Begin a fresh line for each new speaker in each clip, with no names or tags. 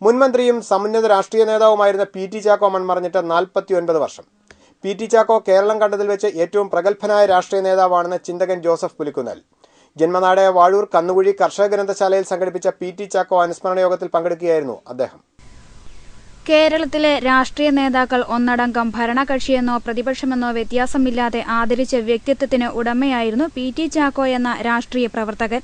മുൻമന്ത്രിയും സമുന്നത രാഷ്ട്രീയ നേതാവുമായിരുന്ന പി.ടി. ചാക്കോ മൺമറഞ്ഞിട്ട് 49 വർഷം. പി.ടി. ചാക്കോ കേരളം കണ്ടതിൽ വെച്ച് ഏറ്റവും പ്രഗത്ഭനായ രാഷ്ട്രീയ നേതാവാണെന്ന് ചിന്തകൻ ജോസഫ് പുലിക്കുന്നേൽ. ജന്മനാടായ വാഴൂർ കന്നുകുഴി കർഷക ഗ്രന്ഥശാലയിൽ സംഘടിപ്പിച്ച പി.ടി. ചാക്കോ അനുസ്മരണ യോഗത്തിൽ പങ്കെടുക്കുകയായിരുന്നു അദ്ദേഹം.
കേരളത്തിലെ രാഷ്ട്രീയ നേതാക്കൾ ഒന്നടങ്കം ഭരണകക്ഷിയെന്നോ പ്രതിപക്ഷമെന്നോ വ്യത്യാസമില്ലാതെ ആദരിച്ച വ്യക്തിത്വത്തിന് ഉടമയായിരുന്നു പി.ടി. ചാക്കോ എന്ന രാഷ്ട്രീയ പ്രവർത്തകൻ.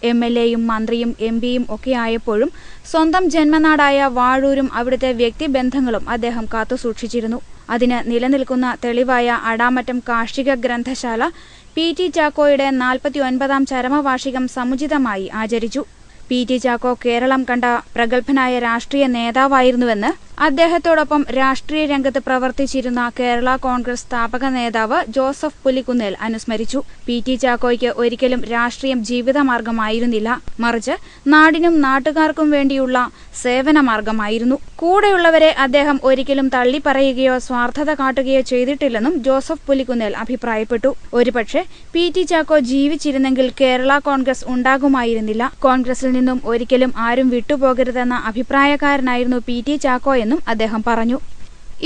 എം.എൽ.എയും മന്ത്രിയും എം.പിയും ഒക്കെയായപ്പോഴും സ്വന്തം ജന്മനാടായ വാഴൂരും അവിടുത്തെ വ്യക്തിബന്ധങ്ങളും അദ്ദേഹം കാത്തുസൂക്ഷിച്ചിരുന്നു. അതിന് നിലനിൽക്കുന്ന തെളിവായ അടാമറ്റം കാർഷിക ഗ്രന്ഥശാല പി.ടി. ചാക്കോയുടെ 49ാം ചരമവാർഷികം സമുചിതമായി ആചരിച്ചു. പി.ടി. ചാക്കോ കേരളം കണ്ട പ്രഗത്ഭനായ രാഷ്ട്രീയ നേതാവായിരുന്നുവെന്ന് അദ്ദേഹത്തോടൊപ്പം രാഷ്ട്രീയ രംഗത്ത് പ്രവർത്തിച്ചിരുന്ന കേരള കോൺഗ്രസ് സ്ഥാപക നേതാവ് ജോസഫ് പുലിക്കുന്നേൽ അനുസ്മരിച്ചു. പി.ടി. ചാക്കോയ്ക്ക് ഒരിക്കലും രാഷ്ട്രീയം ജീവിതമാർഗമായിരുന്നില്ല, മറിച്ച് നാടിനും നാട്ടുകാർക്കും വേണ്ടിയുള്ള സേവനമാർഗമായിരുന്നു. കൂടെയുള്ളവരെ അദ്ദേഹം ഒരിക്കലും തള്ളിപ്പറയുകയോ സ്വാർത്ഥത കാട്ടുകയോ ചെയ്തിട്ടില്ലെന്നും ജോസഫ് പുലിക്കുന്നേൽ അഭിപ്രായപ്പെട്ടു. ഒരുപക്ഷെ പി.ടി. ചാക്കോ ജീവിച്ചിരുന്നെങ്കിൽ കേരള കോൺഗ്രസ് ഉണ്ടാകുമായിരുന്നില്ല. കോൺഗ്രസിൽ നിന്നും ഒരിക്കലും ആരും വിട്ടുപോകരുതെന്ന അഭിപ്രായക്കാരനായിരുന്നു പി.ടി. ചാക്കോ എന്നും അദ്ദേഹം പറഞ്ഞു.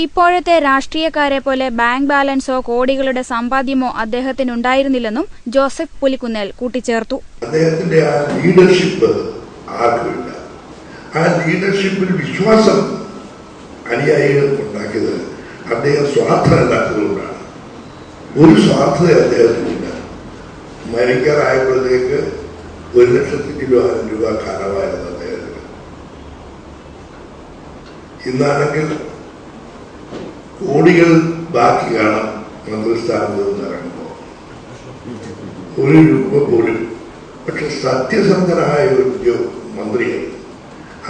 ഇപ്പോഴത്തെ രാഷ്ട്രീയക്കാരെ പോലെ ബാങ്ക് ബാലൻസോ കോടികളുടെ സമ്പാദ്യമോ അദ്ദേഹത്തിനുണ്ടായിരുന്നില്ലെന്നും ജോസഫ് പുലിക്കുന്നേൽ കൂട്ടിച്ചേർത്തു.
അദ്ദേഹത്തിന്റെ ആ ലീഡർഷിപ്പ് ആർക്കുമില്ല. ആ ലീഡർഷിപ്പിൽ വിശ്വാസം അനുയായികൾക്ക് ഉണ്ടാക്കിയത് അദ്ദേഹം സ്വാർത്ഥമില്ലാത്തതുകൊണ്ടാണ്. ഒരു സ്വാർത്ഥത അദ്ദേഹത്തിനില്ല. മരിക്കാറായപ്പോഴത്തേക്ക് 1,00,000 രൂപ കടമായിരുന്നു അദ്ദേഹത്തിന്. ഇന്നാണെങ്കിൽ കോടികൾ ബാക്കി കാണാം. മന്ത്രിസ്ഥാനത്ത് നിന്ന് ഇറങ്ങുമ്പോൾ 1 രൂപ പോലും. പക്ഷെ സത്യസന്ധനായ ഒരു മന്ത്രിയായിരുന്നു.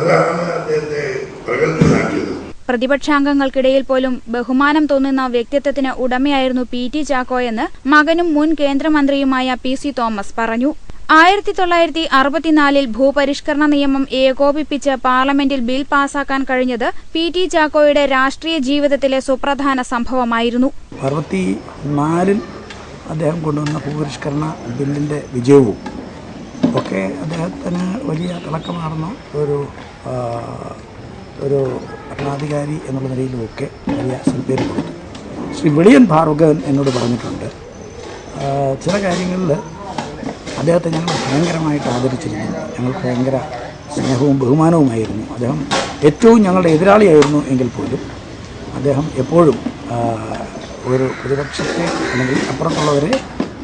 അതാണ് അദ്ദേഹത്തെ പ്രഗത്ഭനാക്കിയത്.
പ്രതിപക്ഷാംഗങ്ങൾക്കിടയിൽ പോലും ബഹുമാനം തോന്നുന്ന വ്യക്തിത്വത്തിന് ഉടമയായിരുന്നു പി.ടി. ചാക്കോ എന്ന് മകനും മുൻ കേന്ദ്രമന്ത്രിയുമായ പി.സി. തോമസ് പറഞ്ഞു. 1964 ഭൂപരിഷ്കരണ നിയമം ഏകോപിപ്പിച്ച് പാർലമെന്റിൽ ബിൽ പാസാക്കാൻ കഴിഞ്ഞത് പി.ടി. ചാക്കോയുടെ രാഷ്ട്രീയ ജീവിതത്തിലെ സുപ്രധാന സംഭവമായിരുന്നു.
64 അദ്ദേഹം കൊണ്ടുവന്ന ഭൂപരിഷ്കരണ ബില്ലിന്റെ വിജയവും ഒക്കെ അദ്ദേഹത്തിന് വലിയ തിളക്കമാർന്ന ഒരു ഭരണാധികാരി എന്നുള്ള നിലയിലുമൊക്കെ വലിയ സൽപ്പേര് കൊടുത്തു. ശ്രീ വെളിയൻ ഭാർഗവൻ എന്നോട് പറഞ്ഞിട്ടുണ്ട്, ചില കാര്യങ്ങളിൽ അദ്ദേഹത്തെ ഞങ്ങൾ ഭയങ്കരമായിട്ട് ആദരിച്ചിരുന്നു. ഞങ്ങൾക്ക് ഭയങ്കര സ്നേഹവും ബഹുമാനവുമായിരുന്നു. അദ്ദേഹം ഏറ്റവും ഞങ്ങളുടെ എതിരാളിയായിരുന്നു എങ്കിൽ പോലും അദ്ദേഹം എപ്പോഴും ഒരു പ്രതിപക്ഷത്തെ അല്ലെങ്കിൽ അപ്പുറത്തുള്ളവരെ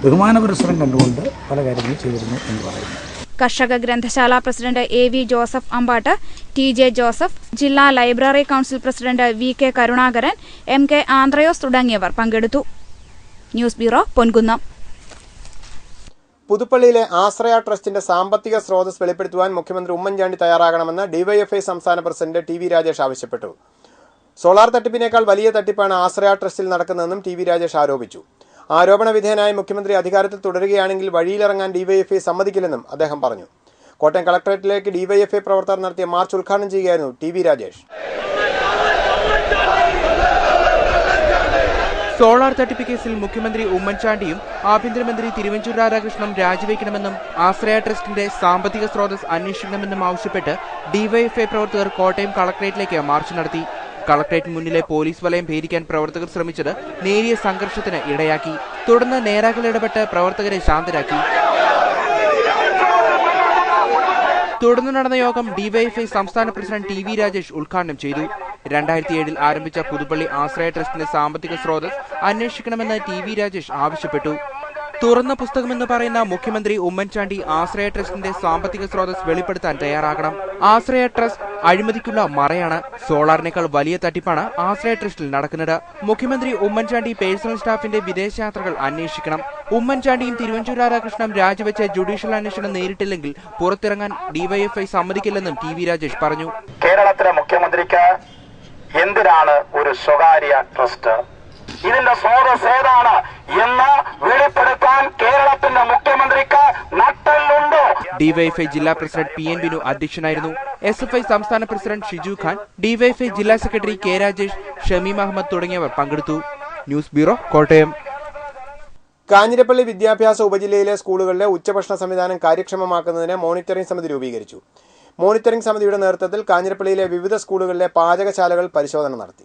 ബഹുമാന പുരസ്സരം കണ്ടുകൊണ്ട് പല കാര്യങ്ങളും ചെയ്തിരുന്നു എന്ന് പറയുന്നു.
കർഷക ഗ്രന്ഥശാല പ്രസിഡന്റ് എ.വി. ജോസഫ് അമ്പാട്ട്, ടി.ജെ. ജോസഫ്, ജില്ലാ library council president VK. Karunakaran, MK. Andrayos തുടങ്ങിയവർ പങ്കെടുത്തു. News bureau, Ponkunnam.
പുതുപ്പള്ളിയിലെ ആശ്രയ ട്രസ്റ്റിന്റെ സാമ്പത്തിക സ്രോതസ് വെളിപ്പെടുത്തുവാൻ മുഖ്യമന്ത്രി ഉമ്മൻചാണ്ടി തയ്യാറാകണമെന്ന് ഡിവൈഎഫ്ഐ സംസ്ഥാന പ്രസിഡന്റ് ടി.വി. രാജേഷ് ആവശ്യപ്പെട്ടു. സോളാർ തട്ടിപ്പിനേക്കാൾ വലിയ തട്ടിപ്പാണ് ആശ്രയ ട്രസ്റ്റിൽ നടക്കുന്നതെന്നും ടി.വി. രാജേഷ് ആരോപിച്ചു. ആരോപണ വിധേയനായ മുഖ്യമന്ത്രി അധികാരത്തിൽ തുടരുകയാണെങ്കിൽ വഴിയിലിറങ്ങാൻ ഡിവൈഎഫ്ഐ സമ്മതിക്കില്ലെന്നും അദ്ദേഹം പറഞ്ഞു. കോട്ടയം കളക്ടറേറ്റിലേക്ക് ഡിവൈഎഫ്ഐ പ്രവർത്തകർ നടത്തിയ മാർച്ച് ഉദ്ഘാടനം ചെയ്യുകയായിരുന്നു ടി.വി. രാജേഷ്.
സോളാർ തട്ടിപ്പ് കേസിൽ മുഖ്യമന്ത്രി ഉമ്മൻചാണ്ടിയും ആഭ്യന്തരമന്ത്രി തിരുവഞ്ചൂർ രാധാകൃഷ്ണനും രാജിവെക്കണമെന്നും ആശ്രയ ട്രസ്റ്റിന്റെ സാമ്പത്തിക സ്രോതസ് അന്വേഷിക്കണമെന്നും ആവശ്യപ്പെട്ട് ഡിവൈഎഫ്ഐ പ്രവർത്തകർ കോട്ടയം കളക്ടറേറ്റിലേക്ക് മാർച്ച് നടത്തി. കളക്ടറേറ്റിന് മുന്നിലെ പോലീസ് വലയം ഭേദിക്കാൻ പ്രവർത്തകർ ശ്രമിച്ചത് നേരിയ സംഘർഷത്തിന് ഇടയാക്കി. തുടർന്ന് നേതാക്കൾ ഇടപെട്ട് പ്രവർത്തകരെ ശാന്തരാക്കി. തുടർന്ന് നടന്ന യോഗം ഡിവൈഎഫ്ഐ സംസ്ഥാന പ്രസിഡന്റ് ടി.വി. രാജേഷ് ഉദ്ഘാടനം ചെയ്തു. 2007 ആരംഭിച്ച പുതുപ്പള്ളി ആശ്രയ ട്രസ്റ്റിന്റെ സാമ്പത്തിക സ്രോതസ് അന്വേഷിക്കണമെന്ന് ടി.വി. രാജേഷ് ആവശ്യപ്പെട്ടു. തുറന്ന പുസ്തകമെന്ന് പറയുന്ന മുഖ്യമന്ത്രി ഉമ്മൻചാണ്ടി ആശ്രയ ട്രസ്റ്റിന്റെ സാമ്പത്തിക സ്രോതസ് വെളിപ്പെടുത്താൻ തയ്യാറാകണം. ആശ്രയ ട്രസ്റ്റ് അഴിമതിക്കുള്ള മറയാണ്. സോളാറിനേക്കാൾ വലിയ തട്ടിപ്പാണ് ആശ്രയ ട്രസ്റ്റിൽ നടക്കുന്നത്. മുഖ്യമന്ത്രി ഉമ്മൻചാണ്ടി പേഴ്സണൽ സ്റ്റാഫിന്റെ വിദേശയാത്രകൾ അന്വേഷിക്കണം. ഉമ്മൻചാണ്ടിയും തിരുവഞ്ചൂർ രാധാകൃഷ്ണനും രാജിവെച്ച് ജുഡീഷ്യൽ അന്വേഷണം നേരിട്ടില്ലെങ്കിൽ പുറത്തിറങ്ങാൻ ഡിവൈഎഫ്ഐ സമ്മതിക്കില്ലെന്നും ടി.വി. രാജേഷ് പറഞ്ഞു.
കേരളത്തിലെ മുഖ്യമന്ത്രിക്ക് എന്തിനാണ് ഒരു സ്വകാര്യ ട്രസ്റ്റ്? ഇതിന്റെ സ്രോതസ് ഏതാണ് എന്ന് വെളിപ്പെടുത്താൻ കേരളത്തിന്റെ മുഖ്യമന്ത്രിക്ക് നട്ടെല്ലുണ്ടോ?
ഡിവൈഎഫ്ഐ ജില്ലാ പ്രസിഡന്റ് പി.എൻ. ബിനു അധ്യക്ഷനായിരുന്നു. എസ്.എഫ്.ഐ സംസ്ഥാന പ്രസിഡന്റ് ഷിജു ഖാൻ, ഡിവൈഎഫ്ഐ ജില്ലാ സെക്രട്ടറി കെ. രാജേഷ്, ഷമീം അഹമ്മദ് തുടങ്ങിയവർ പങ്കെടുത്തു. News bureau, Kottayam.
കാഞ്ഞിരപ്പള്ളി വിദ്യാഭ്യാസ ഉപജില്ലയിലെ സ്കൂളുകളിലെ ഉച്ചഭക്ഷണ സംവിധാനം കാര്യക്ഷമമാക്കുന്നതിന് മോണിറ്ററിംഗ് സമിതി രൂപീകരിച്ചു. മോണിറ്ററിംഗ് സമിതിയുടെ നേതൃത്വത്തിൽ കാഞ്ഞിരപ്പള്ളിയിലെ വിവിധ സ്കൂളുകളിലെ പാചകശാലകൾ പരിശോധന നടത്തി.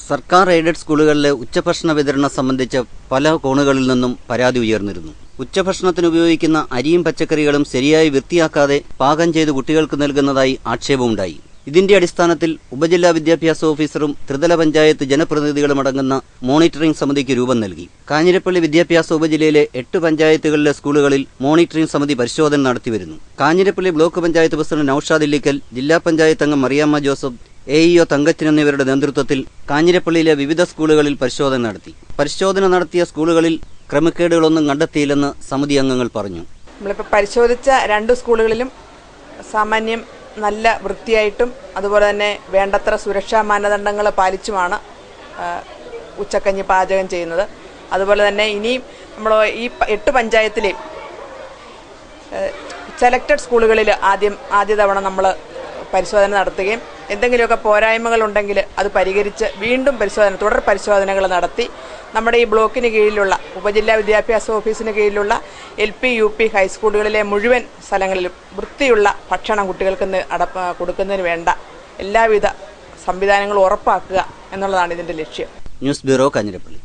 സർക്കാർ എയ്ഡഡ് സ്കൂളുകളിലെ ഉച്ചഭക്ഷണ വിതരണം സംബന്ധിച്ച് പല കോണുകളിൽ നിന്നും പരാതി ഉയർന്നിരുന്നു. ഉച്ചഭക്ഷണത്തിന് ഉപയോഗിക്കുന്ന അരിയും പച്ചക്കറികളും ശരിയായി വൃത്തിയാക്കാതെ പാകം ചെയ്ത് കുട്ടികൾക്ക് നൽകുന്നതായി ആക്ഷേപമുണ്ടായി. ഇതിന്റെ അടിസ്ഥാനത്തിൽ ഉപജില്ലാ വിദ്യാഭ്യാസ ഓഫീസറും ത്രിതല പഞ്ചായത്ത് ജനപ്രതിനിധികളും അടങ്ങുന്ന മോണിറ്ററിംഗ് സമിതിക്ക് രൂപം നൽകി. കാഞ്ഞിരപ്പള്ളി വിദ്യാഭ്യാസ ഉപജില്ലയിലെ 8 പഞ്ചായത്തുകളിലെ സ്കൂളുകളിൽ മോണിറ്ററിംഗ് സമിതി പരിശോധന നടത്തിവരുന്നു. കാഞ്ഞിരപ്പള്ളി ബ്ലോക്ക് പഞ്ചായത്ത് പ്രസിഡന്റ് നൌഷാദ് ഇല്ലിക്കൽ, ജില്ലാ പഞ്ചായത്ത് അംഗം മറിയാമ്മ ജോസഫ്, AEO തങ്കച്ചൻ എന്നിവരുടെ നേതൃത്വത്തിൽ കാഞ്ഞിരപ്പള്ളിയിലെ വിവിധ സ്കൂളുകളിൽ പരിശോധന നടത്തി. പരിശോധന നടത്തിയ സ്കൂളുകളിൽ ക്രമക്കേടുകളൊന്നും കണ്ടെത്തിയില്ലെന്ന് സമിതി അംഗങ്ങൾ പറഞ്ഞു.
നമ്മളിപ്പോൾ പരിശോധിച്ച 2 സ്കൂളുകളിലും സാമാന്യം നല്ല വൃത്തിയായിട്ടും അതുപോലെ തന്നെ വേണ്ടത്ര സുരക്ഷാ മാനദണ്ഡങ്ങൾ പാലിച്ചുമാണ് ഉച്ചക്കഞ്ഞി പാചകം ചെയ്യുന്നത്. അതുപോലെ തന്നെ ഇനിയും നമ്മൾ ഈ 8 പഞ്ചായത്തിലെയും സെലക്റ്റഡ് സ്കൂളുകളിൽ ആദ്യ തവണ നമ്മൾ പരിശോധന നടത്തുകയും എന്തെങ്കിലുമൊക്കെ പോരായ്മകളുണ്ടെങ്കിൽ അത് പരിഹരിച്ച് വീണ്ടും തുടർ പരിശോധനകൾ നടത്തി നമ്മുടെ ഈ ബ്ലോക്കിന് കീഴിലുള്ള ഉപജില്ലാ വിദ്യാഭ്യാസ ഓഫീസിന് കീഴിലുള്ള LP, UP ഹൈസ്കൂളുകളിലെ മുഴുവൻ സ്ഥലങ്ങളിലും വൃത്തിയുള്ള ഭക്ഷണം കുട്ടികൾക്ക് കൊടുക്കുന്നതിന് വേണ്ട എല്ലാവിധ സംവിധാനങ്ങളും ഉറപ്പാക്കുക എന്നുള്ളതാണ് ഇതിന്റെ ലക്ഷ്യം.
News bureau, Kanjirappally.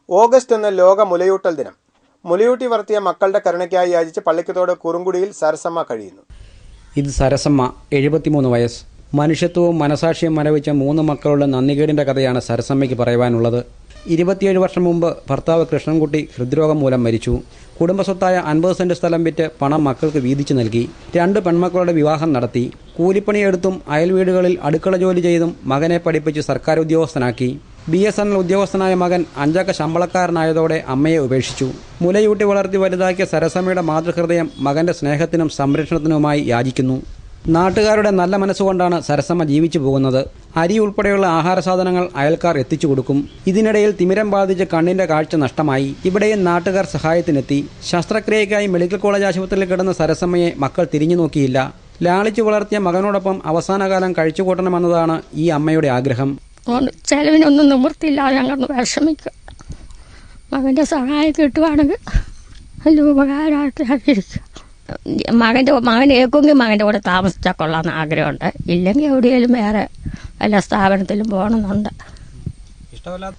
ഓഗസ്റ്റ് 1 ലോക മുലയൂട്ടൽ ദിനം. മുലയൂട്ടി വളർത്തിയ മക്കളുടെ കരുണയ്ക്കായി യാചിച്ച് പള്ളിക്കത്തോട് കുറുങ്കുടിയിൽ സരസമ്മ കഴിയുന്നു.
ഇത് സരസമ്മ, 73 വയസ്സ്. മനുഷ്യത്വവും മനസാക്ഷിയും മരവിച്ച 3 മക്കളുടെ നന്ദികേടിന്റെ കഥയാണ് സരസമ്മയ്ക്ക് പറയുവാനുള്ളത്. 27 വർഷം മുമ്പ് ഭർത്താവ് കൃഷ്ണൻകുട്ടി ഹൃദ്രോഗം മൂലം മരിച്ചു. കുടുംബസ്വത്തായ 50 സെന്റ് സ്ഥലം വിറ്റ് പണം മക്കൾക്ക് വീതിച്ചു നൽകി. 2 പെൺമക്കളുടെ വിവാഹം നടത്തി. കൂലിപ്പണിയെടുത്തും അയൽവീടുകളിൽ അടുക്കള ജോലി ചെയ്തും മകനെ പഠിപ്പിച്ച് സർക്കാർ ഉദ്യോഗസ്ഥനാക്കി. BSNL ഉദ്യോഗസ്ഥനായ മകൻ 5 അക്ക ശമ്പളക്കാരനായതോടെ അമ്മയെ ഉപേക്ഷിച്ചു. മുലയൂട്ടി വളർത്തി വലുതാക്കിയ സരസമ്മയുടെ മാതൃഹൃദയം മകന്റെ സ്നേഹത്തിനും സംരക്ഷണത്തിനുമായി യാചിക്കുന്നു. നാട്ടുകാരുടെ നല്ല മനസ്സുകൊണ്ടാണ് സരസമ്മ ജീവിച്ചു പോകുന്നത്. അരി ഉൾപ്പെടെയുള്ള ആഹാര സാധനങ്ങൾ അയൽക്കാർ എത്തിച്ചു കൊടുക്കും. ഇതിനിടയിൽ തിമിരം ബാധിച്ച് കണ്ണിന്റെ കാഴ്ച നഷ്ടമായി. ഇവിടെയും നാട്ടുകാർ സഹായത്തിനെത്തി. ശസ്ത്രക്രിയയ്ക്കായി മെഡിക്കൽ കോളേജ് ആശുപത്രിയിൽ കിടന്ന സരസമ്മയെ മക്കൾ തിരിഞ്ഞു നോക്കിയില്ല. ലാളിച്ചു വളർത്തിയ മകനോടൊപ്പം അവസാനകാലം കഴിച്ചുകൂട്ടണമെന്നതാണ് ഈ അമ്മയുടെ ആഗ്രഹം.
ചെലവിനൊന്നും നിവൃത്തിയില്ലാതെ ഞങ്ങൾ വിഷമിക്കുക. മകൻ്റെ സഹായം കിട്ടുവാണെങ്കിൽ വലിയ ഉപകാരമായിട്ടിരിക്കുക. മകൻ ഏക്കുമെങ്കിൽ മകൻ്റെ കൂടെ താമസിച്ചാൽ കൊള്ളാമെന്ന് ആഗ്രഹമുണ്ട്. ഇല്ലെങ്കിൽ എവിടെയെങ്കിലും വേറെ വല്ല സ്ഥാപനത്തിലും പോകണമെന്നുണ്ട്.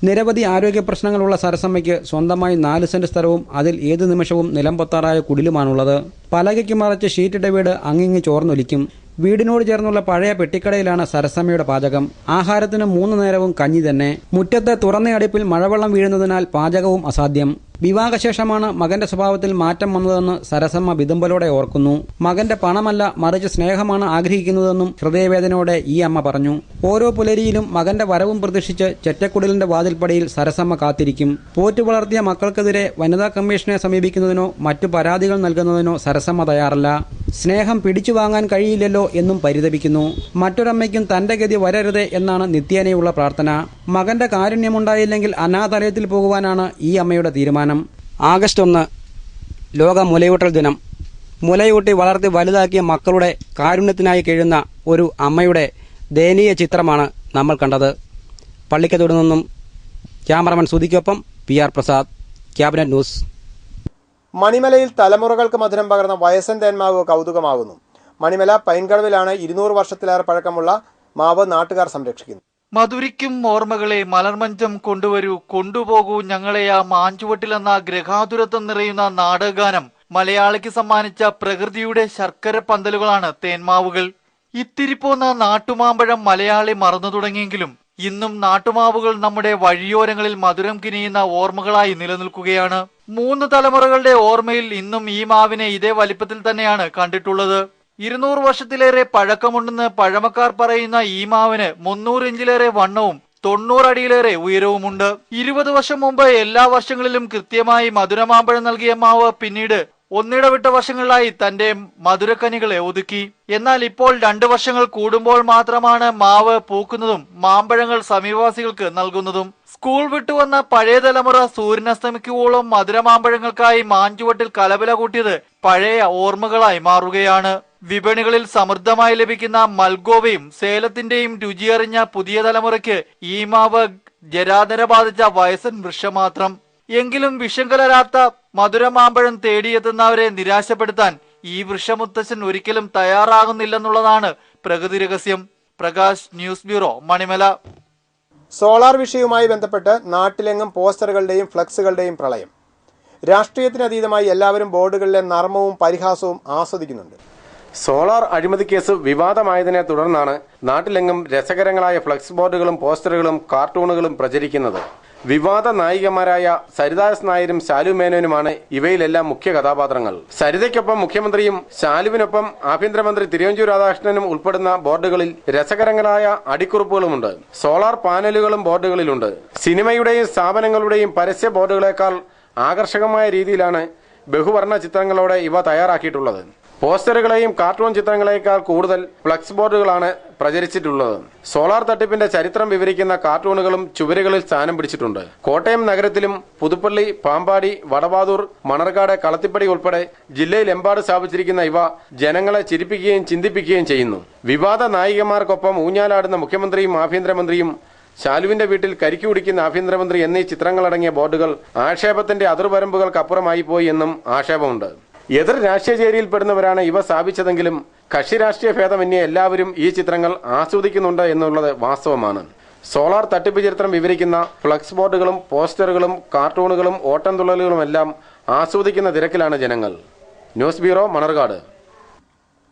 നിരവധി ആരോഗ്യ പ്രശ്നങ്ങളുള്ള സരസമ്മയ്ക്ക് സ്വന്തമായി 4 സെന്റ് സ്ഥലവും അതിൽ ഏതു നിമിഷവും നിലംപൊത്താറായ കുടിലുമാണുള്ളത്. പലകയ്ക്ക് മറച്ച് ഷീറ്റിട്ട വീട് അങ്ങിങ്ങി ചോർന്നൊലിക്കും. വീടിനോട് ചേർന്നുള്ള പഴയ പെട്ടിക്കടയിലാണ് സരസമ്മയുടെ പാചകം. ആഹാരത്തിന് 3 നേരവും കഞ്ഞി തന്നെ. മുറ്റത്തെ തുറന്ന അടുപ്പിൽ മഴവെള്ളം വീഴുന്നതിനാൽ പാചകവും അസാധ്യം. വിവാഹശേഷമാണ് മകന്റെ സ്വഭാവത്തിൽ മാറ്റം വന്നതെന്ന് സരസമ്മ വിതുമ്പലോടെ ഓർക്കുന്നു. മകന്റെ പണമല്ല മറിച്ച് സ്നേഹമാണ് ആഗ്രഹിക്കുന്നതെന്നും ഹൃദയവേദനയോടെ ഈ അമ്മ പറഞ്ഞു. ഓരോ പുലരിയിലും മകന്റെ വരവും പ്രതീക്ഷിച്ച് ചെറ്റക്കുടലിന്റെ വാതിൽപ്പടിയിൽ സരസമ്മ കാത്തിരിക്കും. പോറ്റു വളർത്തിയ മക്കൾക്കെതിരെ വനിതാ കമ്മീഷനെ സമീപിക്കുന്നതിനോ മറ്റു പരാതികൾ നൽകുന്നതിനോ സരസമ്മ തയ്യാറല്ല. സ്നേഹം പിടിച്ചു വാങ്ങാൻ കഴിയില്ലല്ലോ എന്നും പരിതപിക്കുന്നു. മറ്റൊരമ്മയ്ക്കും തന്റെ ഗതി വരരുതേ എന്നാണ് നിത്യേനയുള്ള പ്രാർത്ഥന. മകന്റെ കാരുണ്യമുണ്ടായില്ലെങ്കിൽ അനാഥാലയത്തിൽ പോകുവാനാണ് ഈ അമ്മയുടെ തീരുമാനം. ആഗസ്റ്റ് 1 ലോക മുലയൂട്ടൽ ദിനം. മുലയൂട്ടി വളർത്തി വലുതാക്കിയ മക്കളുടെ കാരുണ്യത്തിനായി കഴിയുന്ന ഒരു അമ്മയുടെ ദയനീയ ചിത്രമാണ് നമ്മൾ കണ്ടത്. പള്ളിക്കത്തോട് നിന്നും ക്യാമറമാൻ സുധിക്കൊപ്പം PR പ്രസാദ്, ക്യാബിനറ്റ് ന്യൂസ്.
മണിമലയിൽ തലമുറകൾക്ക് മധുരം പകർന്ന വയസ്സൻ തേന്മാവ് കൗതുകമാകുന്നു. മണിമല പൈൻകടവിലാണ് 200 വർഷത്തിലേറെ പഴക്കമുള്ള മാവ് നാട്ടുകാർ സംരക്ഷിക്കുന്നു.
മധുരിക്കും ഓർമ്മകളെ മലർമഞ്ചം കൊണ്ടുവരൂ, കൊണ്ടുപോകൂ ഞങ്ങളെ ആ മാഞ്ചുവട്ടിലെന്ന ഗ്രഹാതുരത്വം നിറയുന്ന നാടകഗാനം മലയാളിക്ക് സമ്മാനിച്ച പ്രകൃതിയുടെ ശർക്കര പന്തലുകളാണ് തേന്മാവുകൾ. ഇത്തിരിപ്പോന്ന നാട്ടുമാമ്പഴം മലയാളി മറന്നു തുടങ്ങിയെങ്കിലും ഇന്നും നാട്ടുമാവുകൾ നമ്മുടെ വഴിയോരങ്ങളിൽ മധുരം കിനിയുന്ന ഓർമ്മകളായി നിലനിൽക്കുകയാണ്. 3 തലമുറകളുടെ ഓർമ്മയിൽ ഇന്നും ഈ മാവിനെ ഇതേ വലിപ്പത്തിൽ തന്നെയാണ് കണ്ടിട്ടുള്ളത്. 200 വർഷത്തിലേറെ പഴക്കമുണ്ടെന്ന് പഴമക്കാർ പറയുന്ന ഈ മാവിന് 300 ഇഞ്ചിലേറെ വണ്ണവും 90 അടിയിലേറെ ഉയരവുമുണ്ട്. 20 വർഷം മുമ്പ് എല്ലാ വർഷങ്ങളിലും കൃത്യമായി മധുരമാമ്പഴം നൽകിയ മാവ് പിന്നീട് ഒന്നിടവിട്ട വർഷങ്ങളിലായി തന്റെ മധുരക്കനികളെ ഒതുക്കി. എന്നാൽ ഇപ്പോൾ 2 വർഷങ്ങൾ കൂടുമ്പോൾ മാത്രമാണ് മാവ് പൂക്കുന്നതും മാമ്പഴങ്ങൾ സമീപവാസികൾക്ക് നൽകുന്നതും. സ്കൂൾ വിട്ടുവന്ന പഴയ തലമുറ സൂര്യനസ്തമിക്കുവോളം മധുരമാമ്പഴങ്ങൾക്കായി മാഞ്ചുവട്ടിൽ കലബല കൂട്ടിയത് പഴയ ഓർമ്മകളായി മാറുകയാണ്. വിപണികളിൽ സമൃദ്ധമായി ലഭിക്കുന്ന മൽഗോവയും സേലത്തിന്റെയും രുചിയറിഞ്ഞ പുതിയ തലമുറയ്ക്ക് ഈ മാവ് ജരാതര ബാധിച്ച വയസ്സൻ വൃക്ഷം മാത്രം. എങ്കിലും വിഷം കലരാത്ത മധുരമാമ്പഴം തേടിയെത്തുന്നവരെ നിരാശപ്പെടുത്താൻ ഈ വൃഷമുത്തച്ഛൻ ഒരിക്കലും തയ്യാറാകുന്നില്ലെന്നുള്ളതാണ് പ്രകൃതി രഹസ്യം. Prakash, news bureau, Manimala.
Solar വിഷയവുമായി ബന്ധപ്പെട്ട് നാട്ടിലെങ്ങും പോസ്റ്ററുകളുടെയും ഫ്ലക്സുകളുടെയും പ്രളയം. രാഷ്ട്രീയത്തിനതീതമായി എല്ലാവരും ബോർഡുകളിലെ നർമ്മവും പരിഹാസവും ആസ്വദിക്കുന്നുണ്ട്.
സോളാർ അഴിമതി കേസ് വിവാദമായതിനെ തുടർന്നാണ് നാട്ടിലെങ്ങും രസകരങ്ങളായ ഫ്ലക്സ് ബോർഡുകളും പോസ്റ്ററുകളും കാർട്ടൂണുകളും പ്രചരിക്കുന്നത്. വിവാദ നായികമാരായ സരിതാസ് നായരും ശാലു മേനോനുമാണ് ഇവയിലെല്ലാം മുഖ്യ കഥാപാത്രങ്ങൾ. സരിതയ്ക്കൊപ്പം മുഖ്യമന്ത്രിയും ശാലുവിനൊപ്പം ആഭ്യന്തരമന്ത്രി തിരുവഞ്ചൂർ രാധാകൃഷ്ണനും ഉൾപ്പെടുന്ന ബോർഡുകളിൽ രസകരങ്ങളായ അടിക്കുറിപ്പുകളുമുണ്ട്. സോളാർ പാനലുകളും ബോർഡുകളിലുണ്ട്. സിനിമയുടെയും സ്ഥാപനങ്ങളുടെയും പരസ്യ ബോർഡുകളേക്കാൾ ആകർഷകമായ രീതിയിലാണ് ബഹുവർണ്ണ ചിത്രങ്ങളോടെ ഇവ തയ്യാറാക്കിയിട്ടുള്ളത്. പോസ്റ്ററുകളെയും കാർട്ടൂൺ ചിത്രങ്ങളെക്കാൾ കൂടുതൽ ഫ്ലക്സ് ബോർഡുകളാണ് പ്രചരിച്ചിട്ടുള്ളത്. സോളാർ തട്ടിപ്പിന്റെ ചരിത്രം വിവരിക്കുന്ന കാർട്ടൂണുകളും ചുവരുകളിൽ സ്ഥാനം പിടിച്ചിട്ടുണ്ട്. കോട്ടയം നഗരത്തിലും പുതുപ്പള്ളി, പാമ്പാടി, വടവാതൂർ, മണർകാട്, കളത്തിപ്പടി ഉൾപ്പെടെ ജില്ലയിലെമ്പാട് സ്ഥാപിച്ചിരിക്കുന്ന ഇവ ജനങ്ങളെ ചിരിപ്പിക്കുകയും ചിന്തിപ്പിക്കുകയും ചെയ്യുന്നു. വിവാദ നായികമാർക്കൊപ്പം ഊഞ്ഞാലാടുന്ന മുഖ്യമന്ത്രിയും ആഭ്യന്തരമന്ത്രിയും, ശാലുവിന്റെ വീട്ടിൽ കരിക്കു കുടിക്കുന്ന ആഭ്യന്തരമന്ത്രി എന്നീ ചിത്രങ്ങളടങ്ങിയ ബോർഡുകൾ ആക്ഷേപത്തിന്റെ അതിർവരമ്പുകൾക്കപ്പുറമായി പോയി എന്നും ആക്ഷേപമുണ്ട്. എതിർ രാഷ്ട്രീയ ചേരിയിൽപ്പെടുന്നവരാണ് ഇവ സ്ഥാപിച്ചതെങ്കിലും കക്ഷി രാഷ്ട്രീയ ഭേദമന്യേ എല്ലാവരും ഈ ചിത്രങ്ങൾ ആസ്വദിക്കുന്നുണ്ട് എന്നുള്ളത് വാസ്തവമാണ്. സോളാർ തട്ടിപ്പ് ചരിത്രം വിവരിക്കുന്ന ഫ്ലക്സ് ബോർഡുകളും പോസ്റ്ററുകളും കാർട്ടൂണുകളും ഓട്ടംതുള്ളലുകളുമെല്ലാം ആസ്വദിക്കുന്ന തിരക്കിലാണ് ജനങ്ങൾ. News bureau, Manarcad.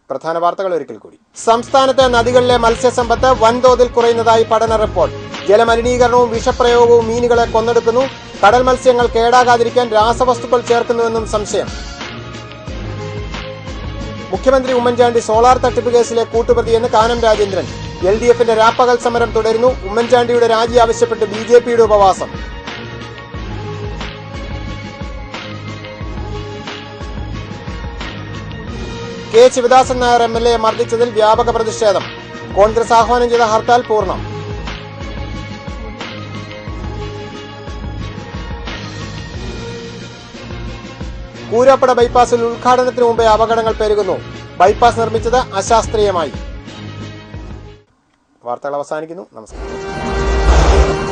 പ്രധാന വാർത്തകൾ ഒരിക്കൽ കൂടി. സംസ്ഥാനത്തെ നദികളിലെ മത്സ്യസമ്പത്ത് വൻതോതിൽ കുറയുന്നതായി പഠന റിപ്പോർട്ട്. ജലമലിനീകരണവും വിഷപ്രയോഗവും മീനുകളെ കൊന്നെടുക്കുന്നു. കടൽ മത്സ്യങ്ങൾ കേടാകാതിരിക്കാൻ രാസവസ്തുക്കൾ ചേർക്കുന്നുവെന്നും സംശയം. മുഖ്യമന്ത്രി ഉമ്മൻചാണ്ടി സോളാർ തട്ടിപ്പ് കേസിലെ കൂട്ടുപ്രതിയെന്ന് കാനം രാജേന്ദ്രൻ. LDFന്റെ രാപ്പകൽ സമരം തുടരുന്നു. ഉമ്മൻചാണ്ടിയുടെ രാജി ആവശ്യപ്പെട്ട് BJPയുടെ ഉപവാസം. കെ ശിവദാസൻ നായർ MLA മർദ്ദിച്ചതിൽ വ്യാപക പ്രതിഷേധം. കോൺഗ്രസ് ആഹ്വാനം ചെയ്ത ഹർത്താൽ പൂർണ്ണം. കൂരാപ്പട ബൈപ്പാസിൽ ഉദ്ഘാടനത്തിന് മുമ്പേ അപകടങ്ങൾ പെരുകുന്നു. ബൈപ്പാസ് നിർമ്മിച്ചത് അശാസ്ത്രീയമായി. വാർത്തകൾ അവസാനിക്കുന്നു. നമസ്കാരം.